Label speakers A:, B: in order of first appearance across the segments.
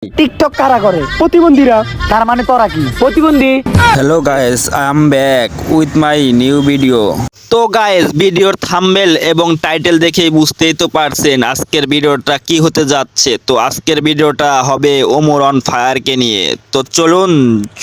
A: TikTok কারা করে? প্রতিবন্ধীরা। তার মানে তোরা কি প্রতিবন্ধী?
B: Hello guys, I am back with my new video. তো গাইস, ভিডিওর থাম্বনেল এবং টাইটেল দেখেই বুঝতেই তো পারছেন আজকের ভিডিওটা কি হতে যাচ্ছে। তো আজকের ভিডিওটা হবে ওমর অন ফায়ারকে নিয়ে। তো চলুন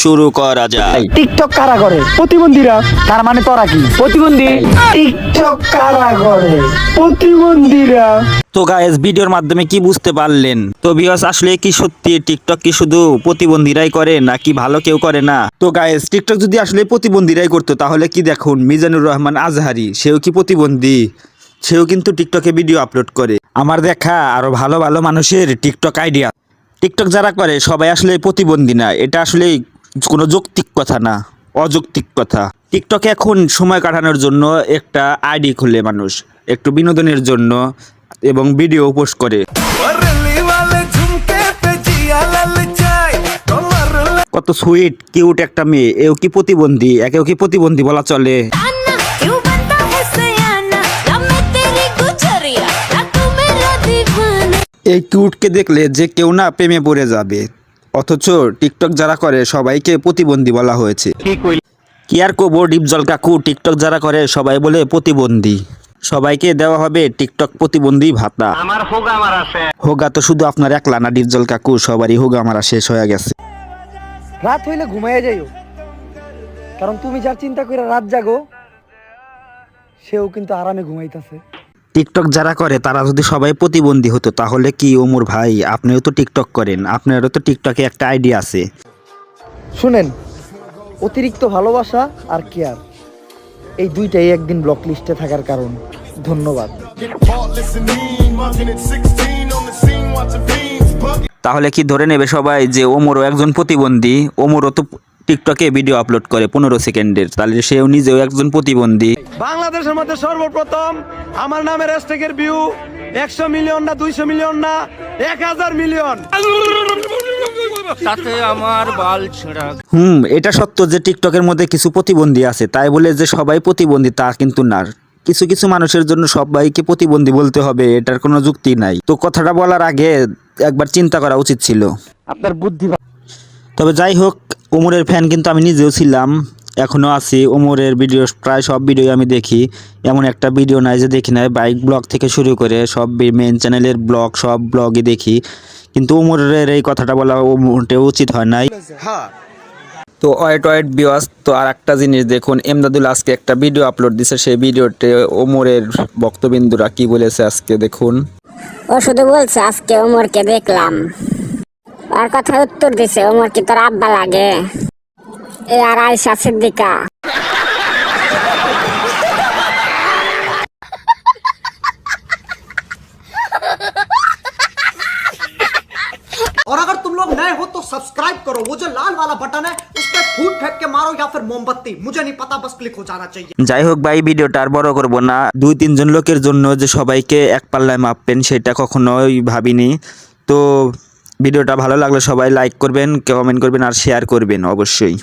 B: শুরু করা যায়।
A: টিকটক কারা করে? প্রতিবন্ধীরা। তার মানে তোরা কি প্রতিবন্ধী? টিকটক কারা করে? প্রতিবন্ধীরা।
B: তো গাইস, ভিডিওর মাধ্যমে কি বুঝতে পারলেন? তো ভিউয়ার্স, আসলে কি সত্যি টিকটক কি শুধু প্রতিবন্ধীরাই করে নাকি ভালো কেউ করে না? তো গাইস, টিকটক যদি আসলে প্রতিবন্ধীরাই করতো তাহলে কি দেখুন মিজানুর রহমান আজহারি, সেও কি প্রতিবন্ধী? সেও কিন্তু টিকটকে ভিডিও আপলোড করে। আমার দেখা আরো ভালো ভালো মানুষের টিকটক আইডিয়া। টিকটক যারা করে সবাই আসলে প্রতিবন্ধী না, এটা আসলে কোনো যৌক্তিক কথা না, অযৌক্তিক কথা। টিকটকে এখন সময় কাটানোর জন্য একটা আইডি খুলে মানুষ, একটু বিনোদনের জন্য, এবং ভিডিও পোস্ট করে। কত সুইট কিউট একটা মেয়ে, এও কি প্রতিবন্ধী? একেও কি প্রতিবন্ধী বলা চলে? এই কিউটকে দেখলে যে কেউ না প্রেমে পড়ে যাবে, অথচ টিকটক যারা করে সবাইকে প্রতিবন্ধী বলা হয়েছে। কি আর কবো ডিপজল কাকু, টিকটক যারা করে সবাই বলে প্রতিবন্ধী। সবাইকে দেওয়া হবে টিকটক প্রতিবন্ধী ভাতা। হোগা তো শুধু আপনার একলা না ডিপজল কাকু, সবারই হোগা মারা শেষ হয়ে গেছে।
A: রাত হইলে ঘুমাইয়া যাইও, কারণ তুমি যার চিন্তা করে রাত জাগো সেও কিন্তু আরামে ঘুমাইতেছে।
B: টিকটক যারা করে তারা যদি সবাই প্রতিবন্ধী হতো তাহলে কি ওমর ভাই, আপনিও তো টিকটক করেন, আপনারও তো টিকটকে একটা আইডিয়া আছে।
A: শুনেন, অতিরিক্ত ভালোবাসা আর কেয়ার এই দুইটাই একদিন ব্লক লিস্টে থাকার কারণ। ধন্যবাদ।
B: তাহলে কি ধরে নেবে সবাই যে ওমরও একজন প্রতিবন্ধী? ওমরও তো টিকটকে ভিডিও আপলোড করে 15 সেকেন্ডের, তাহলে সেও নিজেও একজন প্রতিবন্ধী।
C: বাংলাদেশের মধ্যে সর্বপ্রথম আমার নামের হ্যাশট্যাগের ভিউ 100 মিলিয়ন না 200 মিলিয়ন না 1000 মিলিয়ন।
D: সাথে আমার বাল ছেঁড়া।
B: এটা সত্য যে টিকটকের মধ্যে কিছু প্রতিবন্ধী আছে, তাই বলে যে সবাই প্রতিবন্ধী তা কিন্তু না। কিছু কিছু মানুষের জন্য সবাইকে প্রতিবন্ধী বলতে হবে, এটার কোনো যুক্তি নাই। তো কথাটা বলার আগে একবার চিন্তা করা উচিত ছিল।
A: আপনার বুদ্ধি।
B: তবে যাই হোক, ওমরের ফ্যান কিন্তু আমি নিজেও ছিলাম, এখনো আছি। ওমরের ভিডিও প্রায় সব ভিডিও আমি দেখি, এমন একটা ভিডিও নাই যে দেখি নাই। বাইক ব্লগ থেকে শুরু করে সব মেন চ্যানেলের ব্লগ, সব ব্লগই দেখি। কিন্তু ওমরের এই কথাটা বলা মোটেও উচিত হয় নাই। তো ওয়েট ভিউয়ার্স, তো আর একটা জিনিস দেখুন, এমদাদুল আজকে একটা ভিডিও আপলোড দিছে, সেই ভিডিওতে ওমরের বক্তবিন্দুরা কি বলেছে আজকে দেখুন।
E: ও শুধু বলছে আজকে ওমরকে দেখলাম, আর কথা উত্তর দিছে ওমর কি তোর আব্বা লাগে? এ আর আয়েশা সিদ্দিকা।
F: और अगर तुम लोग नए हो तो सब्सक्राइब करो, वो जो लाल वाला बटन है उस पर फूट फेंक के मारो या फिर मोमबत्ती, मुझे नहीं पता, बस क्लिक हो जाना चाहिए।
B: যাই হোক ভাই, ভিডিওটা আর বড় করব না। 2-3 জন লোকের জন্য যে সবাইকে এক পাল্লায় মাপবেন সেটা কখনোই ভাবিনি। তো ভিডিওটা ভালো লাগলে সবাই লাইক করবেন, কমেন্ট করবেন আর শেয়ার করবেন অবশ্যই।